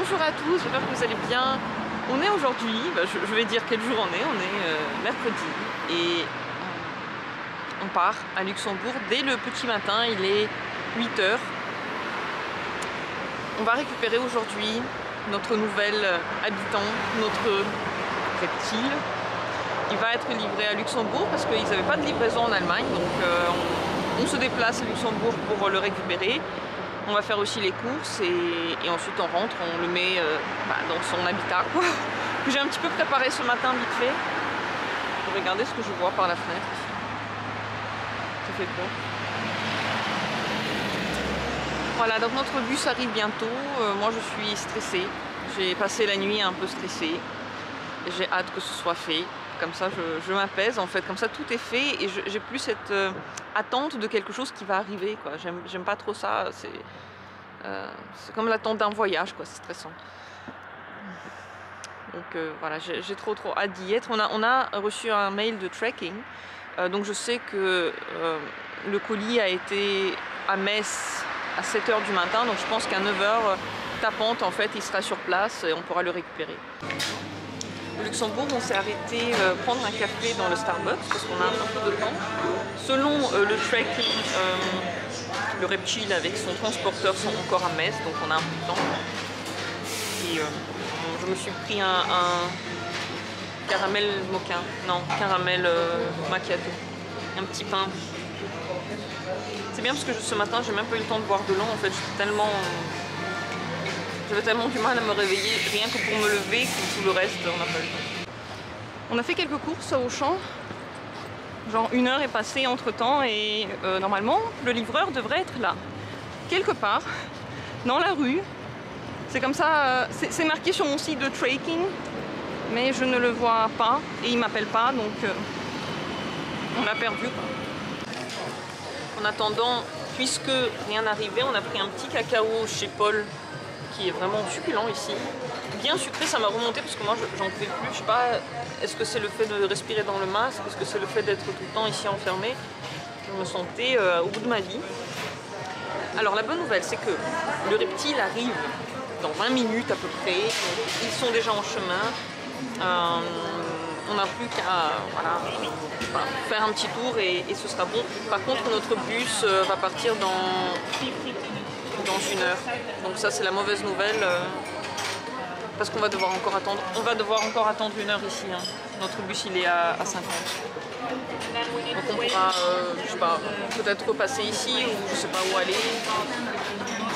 Bonjour à tous, j'espère que vous allez bien. On est aujourd'hui, je vais dire quel jour on est mercredi et on part à Luxembourg dès le petit matin, il est 8 h. On va récupérer aujourd'hui notre nouvel habitant, notre reptile. Il va être livré à Luxembourg parce qu'ils n'avaient pas de livraison en Allemagne, donc on se déplace à Luxembourg pour le récupérer. On va faire aussi les courses et ensuite on rentre, on le met dans son habitat, quoi. J'ai un petit peu préparé ce matin vite fait. Regardez ce que je vois par la fenêtre. Ça fait peur. Voilà, donc notre bus arrive bientôt. Moi je suis stressée. J'ai passé la nuit un peu stressée. J'ai hâte que ce soit fait. Comme ça je m'apaise en fait, comme ça tout est fait et j'ai plus cette attente de quelque chose qui va arriver, quoi. J'aime pas trop ça, c'est comme l'attente d'un voyage, quoi, c'est stressant. Donc voilà, j'ai trop hâte d'y être. On a reçu un mail de tracking, donc je sais que le colis a été à Metz à 7 h du matin, donc je pense qu'à 9 h tapante en fait il sera sur place et on pourra le récupérer. Au Luxembourg, on s'est arrêté prendre un café dans le Starbucks parce qu'on a un peu de temps. Selon le tracking, le reptile avec son transporteur sont encore à Metz, donc on a un peu de temps. Et je me suis pris un caramel mocha, non, caramel macchiato, un petit pain. C'est bien parce que ce matin, j'ai même pas eu le temps de boire de l'eau. En fait, j'avais tellement du mal à me réveiller, rien que pour me lever, que tout le reste, on n'a pas eu le temps. On a fait quelques courses au Auchan, genre 1 heure est passée entre temps et normalement le livreur devrait être là, quelque part, dans la rue. C'est comme ça, c'est marqué sur mon site de tracking, mais je ne le vois pas et il m'appelle pas, donc on a perdu, quoi. En attendant, puisque rien n'arrivait, on a pris un petit cacao chez Paul, qui est vraiment succulent ici, bien sucré. Ça m'a remonté parce que moi j'en pouvais plus, je sais pas, est-ce que c'est le fait de respirer dans le masque, est-ce que c'est le fait d'être tout le temps ici enfermé. Je me sentais au bout de ma vie. Alors la bonne nouvelle, c'est que le reptile arrive dans 20 minutes à peu près, ils sont déjà en chemin. On n'a plus qu'à faire un petit tour et ce sera bon. Par contre notre bus va partir dans 1 heure. Donc ça c'est la mauvaise nouvelle parce qu'on va devoir encore attendre. On va devoir encore attendre 1 heure ici, hein. Notre bus il est à 50. Donc on pourra, je sais pas, peut-être repasser ici ou je sais pas où aller.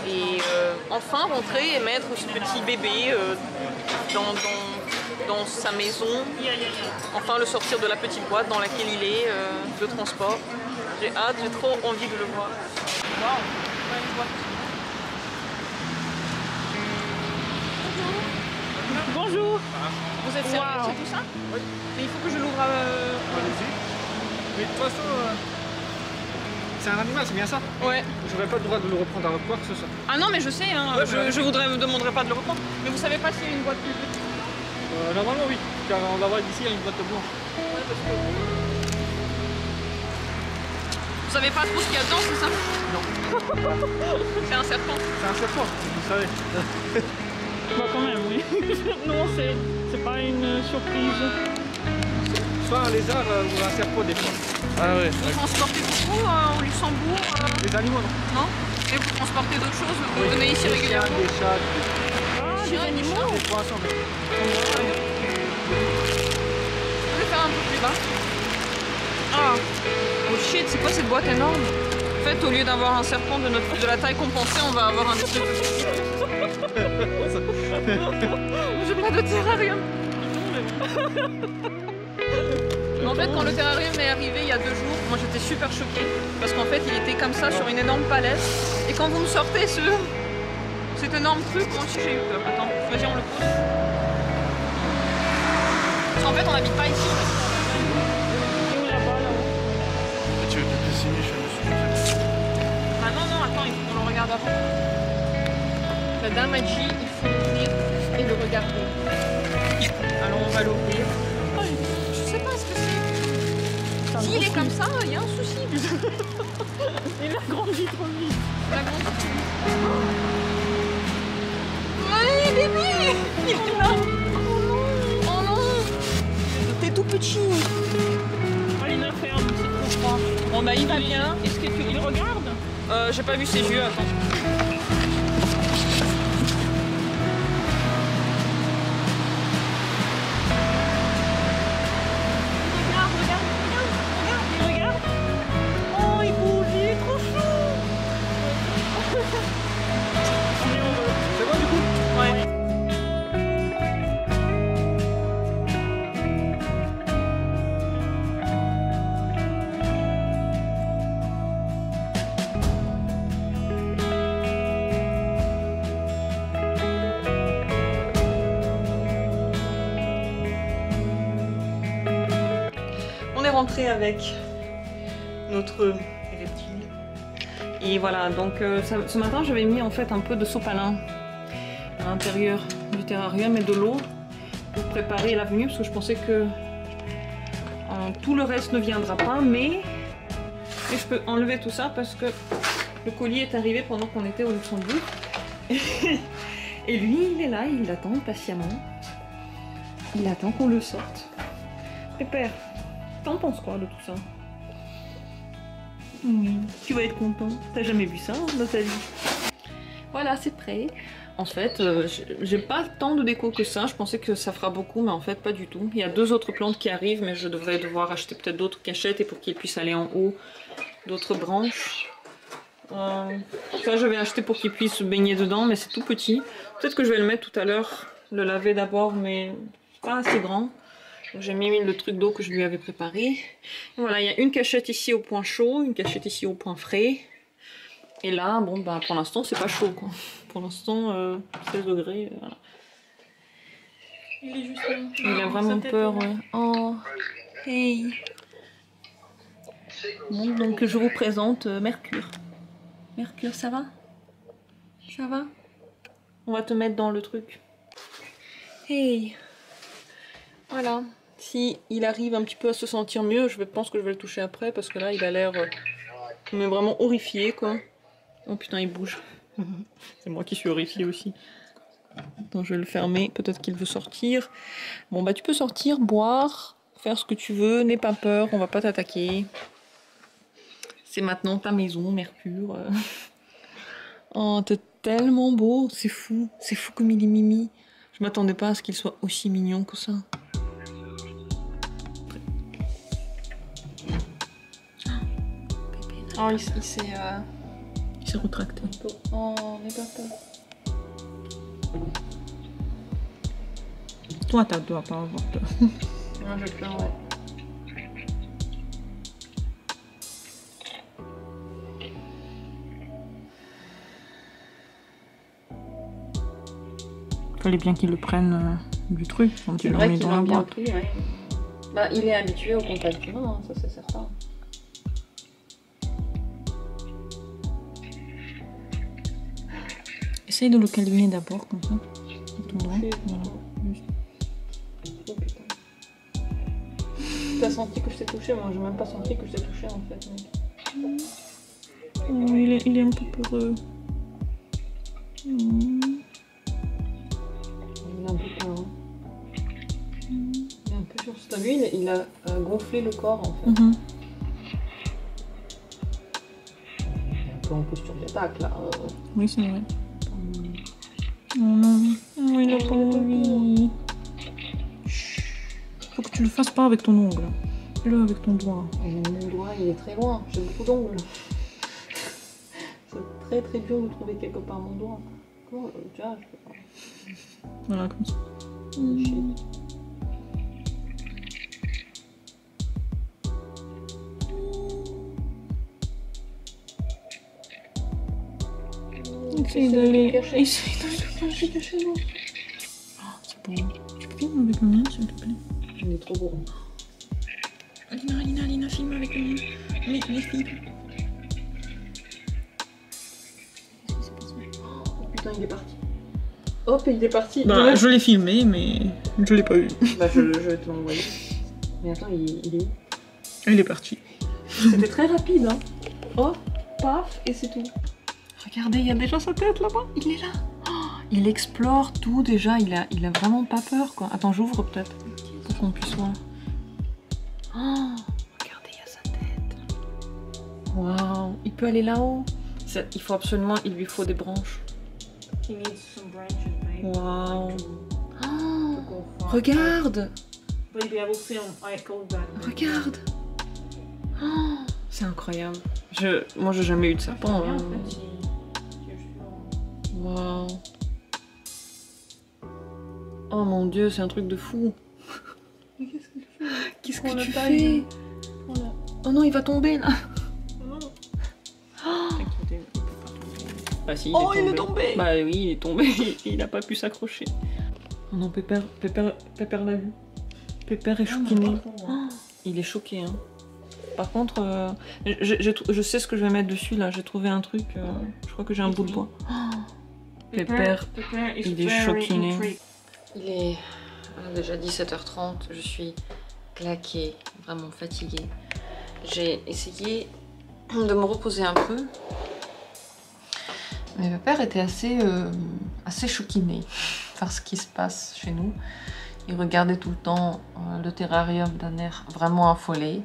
Et enfin rentrer et mettre ce petit bébé dans sa maison. Enfin le sortir de la petite boîte dans laquelle il est, de transport. J'ai hâte, j'ai trop envie de le voir. Wow. Bonjour. Vous êtes sérieux, c'est tout ça? Oui. Mais il faut que je l'ouvre à... Allez-y. Mais de toute façon, c'est un animal, c'est bien ça? Ouais. J'aurais pas le droit de le reprendre à quoi que ce soit. Ah non, mais je sais, hein, ouais, je vous demanderai pas de le reprendre. Mais vous savez pas s'il y a une boîte plus petite? Normalement oui, car on va voir d'ici, il y a une boîte blanche. Ouais, parce que... Vous savez pas trop ce qu'il y a dedans, c'est ça? Non. C'est un serpent. C'est un serpent, vous savez. Bah quand même, oui. Non, c'est pas une surprise. Soit un lézard ou un serpent des fois. Ah ouais. Vous transportez beaucoup au Luxembourg Les animaux, non? Non? Et vous transportez d'autres choses? Vous Oui. venez ici régulièrement? Des chats, Des animaux? des poissons. Vous pouvez faire un peu plus bas? Ah! Oh shit, c'est quoi cette boîte énorme? En fait, au lieu d'avoir un serpent de la taille compensée, on va avoir un espèce de... J'ai pas de terrarium. Mais en fait, quand le terrarium est arrivé il y a 2 jours, moi j'étais super choquée. Parce qu'en fait, il était comme ça sur une énorme palette. Et quand vous me sortez cet énorme truc, moi aussi j'ai eu peur. Attends, vas-y, on le pose. Parce qu'en fait, on n'habite pas ici. Tu veux te dessiner chez nous? Ah non, attends, il faut qu'on le regarde avant. La dame a dit, il faut l'ouvrir et le regarder. Alors on va l'ouvrir. Je sais pas ce que c'est. S'il est comme ça, il y a un souci. Il a grandi trop vite. Il a grandi. Ouais, bébé! Il est là! Oh non! Oh non! T'es tout petit! Oh, il la ferme, c'est trop froid. Bon bah il va bien. Est-ce que tu le regardes? J'ai pas vu ses yeux, attends. Regarde. Oh, il bouge, il est trop chou. On est heureux. C'est bon du coup? Ouais. On est rentré avec notre reptile. Et voilà, donc ce matin j'avais mis en fait un peu de sopalin à l'intérieur du terrarium et de l'eau pour préparer la venue parce que je pensais que tout le reste ne viendra pas, mais je peux enlever tout ça parce que le colis est arrivé pendant qu'on était au Luxembourg. Et lui il est là, il attend patiemment. Il attend qu'on le sorte. Pépère, t'en penses quoi de tout ça? Oui, tu vas être content. T'as jamais vu ça dans ta vie? Voilà, c'est prêt. En fait, j'ai pas tant de déco que ça. Je pensais que ça fera beaucoup, mais en fait pas du tout. Il y a 2 autres plantes qui arrivent, mais je devrais devoir acheter peut-être d'autres cachettes et pour qu'ils puissent aller en haut, d'autres branches. Ça, je vais acheter pour qu'ils puissent se baigner dedans, mais c'est tout petit. Peut-être que je vais le mettre tout à l'heure, le laver d'abord, mais pas assez grand. J'ai mis le truc d'eau que je lui avais préparé. Et voilà, il y a une cachette ici au point chaud, une cachette ici au point frais. Et là, bon, bah pour l'instant, c'est pas chaud, quoi. Pour l'instant, 16 degrés, voilà. Il est juste là. Il a vraiment peur, ouais. Oh, hey. Bon, donc je vous présente Mercure. Mercure, ça va? Ça va? On va te mettre dans le truc. Hey. Voilà. Si il arrive un petit peu à se sentir mieux, je pense que je vais le toucher après parce que là il a l'air mais vraiment horrifié quoi. Oh putain il bouge. C'est moi qui suis horrifiée aussi. Attends, je vais le fermer, peut-être qu'il veut sortir. Bon bah tu peux sortir, boire, faire ce que tu veux, n'aie pas peur, on va pas t'attaquer. C'est maintenant ta maison, Mercure. Oh t'es tellement beau, c'est fou comme il est mimi. Je m'attendais pas à ce qu'il soit aussi mignon que ça. Oh, il s'est retracté. Oh, n'aie pas peur. Toi, tu dois pas avoir peur. Moi, je pleure, ouais. Fallait bien qu'ils le prennent du truc. C'est vrai qu'ils l'ont bien pris, ouais. Bah, il est habitué au contact humain, hein, ça c'est certain. Essaye de le câliner d'abord, comme ça. Ton doigt. Voilà. Oh putain. T'as senti que je t'ai touché? Moi, j'ai même pas senti que je t'ai touché en fait. Mec. Oh, il est un peu peureux. Il a un peu peur. Hein. Il est un peu sûr. T'as vu, il a gonflé le corps en fait. Il est un peu en posture d'attaque là. Oui, c'est vrai. Non, il a pas envie. Faut que tu le fasses pas avec ton ongle. Fais-le avec ton doigt. Mon doigt, il est très loin. J'ai beaucoup d'ongles. C'est très dur de trouver quelque part mon doigt. Comment tu vois, je peux pas. Voilà, comme ça. Essaye d'aller le cacher, non. C'est beau. Tu peux filmer avec le mien, s'il te plaît? Il est trop beau. Alina, filme avec le mien. Les filles. Oh putain, il est parti. Hop, il est parti. Bah, je l'ai filmé, mais je l'ai pas eu. Bah, je vais te l'envoyer. Mais attends, il est où? Il est parti. C'était très rapide, hein. Oh, paf, et c'est tout. Regardez, il y a déjà sa tête là-bas. Il est là. Oh, Il explore tout déjà, il a vraiment pas peur quoi. Attends, j'ouvre peut-être pour qu'on puisse voir. Oh, regardez, il y a sa tête. Waouh, il peut aller là-haut. Il faut absolument, il lui faut des branches. Waouh. Oh, regarde. Regarde. Oh, c'est incroyable. Moi, j'ai jamais eu de serpent. Hein. Waouh. Oh mon dieu, c'est un truc de fou. Qu'est-ce que tu fais? Oh non, il va tomber là. Bah si, il est tombé. Bah oui, il est tombé. Il n'a pas pu s'accrocher. Oh non, Pépère l'a vu. Pépère est choquiné. Oh, il est choqué. Hein. Par contre, je sais ce que je vais mettre dessus là. J'ai trouvé un truc. Je crois que j'ai un bout de bois. Oh, Pépère, il est choquiné. Il est déjà 17h30. Je suis claquée, vraiment fatiguée. J'ai essayé de me reposer un peu. Mais Pépère était assez choquiné par ce qui se passe chez nous. Il regardait tout le temps le terrarium d'un air vraiment affolé.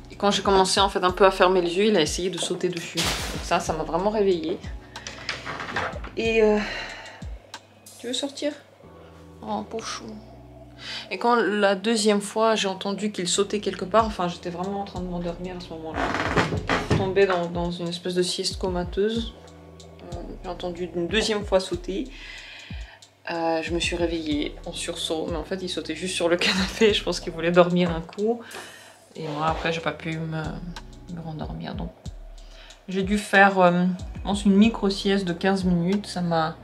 Et quand j'ai commencé en fait un peu à fermer les yeux, il a essayé de sauter dessus. Donc ça m'a vraiment réveillée. Et tu veux sortir? Oh, pauvre chou. Et quand la deuxième fois j'ai entendu qu'il sautait quelque part, enfin j'étais vraiment en train de m'endormir à ce moment-là. Je tombais dans une espèce de sieste comateuse. J'ai entendu une deuxième fois sauter. Je me suis réveillée en sursaut, mais en fait il sautait juste sur le canapé. Je pense qu'il voulait dormir un coup. Et moi après j'ai pas pu me rendormir. Donc j'ai dû faire je pense une micro sieste de 15 minutes. Ça m'a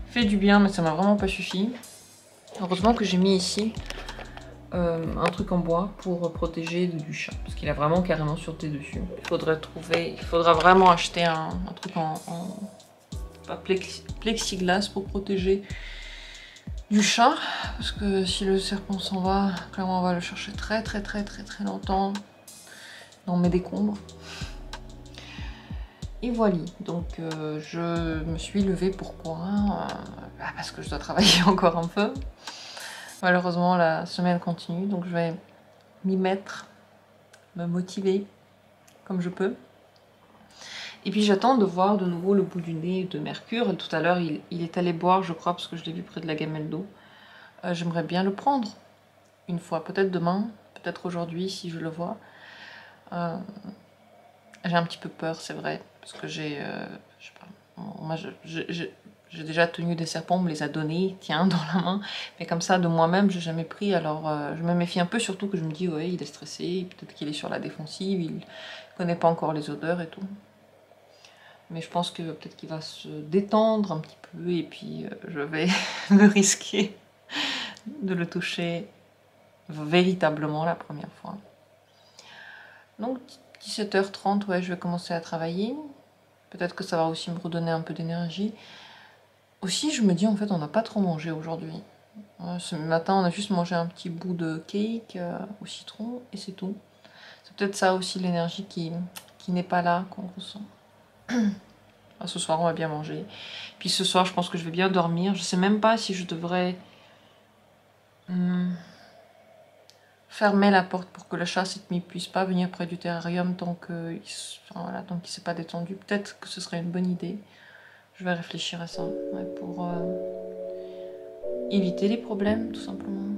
fait du bien, mais ça m'a vraiment pas suffi. Heureusement que j'ai mis ici un truc en bois pour protéger du chat, parce qu'il a vraiment carrément sauté dessus. Il faudra vraiment acheter un truc en plexiglas pour protéger du chat, parce que si le serpent s'en va, clairement on va le chercher très longtemps dans mes décombres. Et voilà, donc je me suis levée, pourquoi? Parce que je dois travailler encore un peu. Malheureusement la semaine continue, donc je vais m'y mettre, me motiver comme je peux. Et puis j'attends de voir de nouveau le bout du nez de Mercure. Tout à l'heure il est allé boire, je crois, parce que je l'ai vu près de la gamelle d'eau. J'aimerais bien le prendre une fois, peut-être demain, peut-être aujourd'hui si je le vois. J'ai un petit peu peur, c'est vrai, parce que je sais pas, moi j'ai déjà tenu des serpents, on me les a donnés, tiens, dans la main, mais comme ça de moi-même j'ai jamais pris, alors je me méfie un peu, surtout que je me dis ouais il est stressé, peut-être qu'il est sur la défensive, il connaît pas encore les odeurs et tout. Mais je pense que peut-être qu'il va se détendre un petit peu et puis je vais me risquer de le toucher véritablement la première fois. Donc 17h30, ouais, je vais commencer à travailler. Peut-être que ça va aussi me redonner un peu d'énergie. Aussi, je me dis, en fait, on n'a pas trop mangé aujourd'hui. Ce matin, on a juste mangé un petit bout de cake au citron et c'est tout. C'est peut-être ça aussi l'énergie qui n'est pas là, qu'on ressent. Ce soir, on va bien manger. Puis ce soir, je pense que je vais bien dormir. Je sais même pas si je devrais fermer la porte pour que le chat ne puisse pas venir près du terrarium tant qu'il ne s'est pas détendu. Peut-être que ce serait une bonne idée. Je vais réfléchir à ça, ouais, pour éviter les problèmes, tout simplement.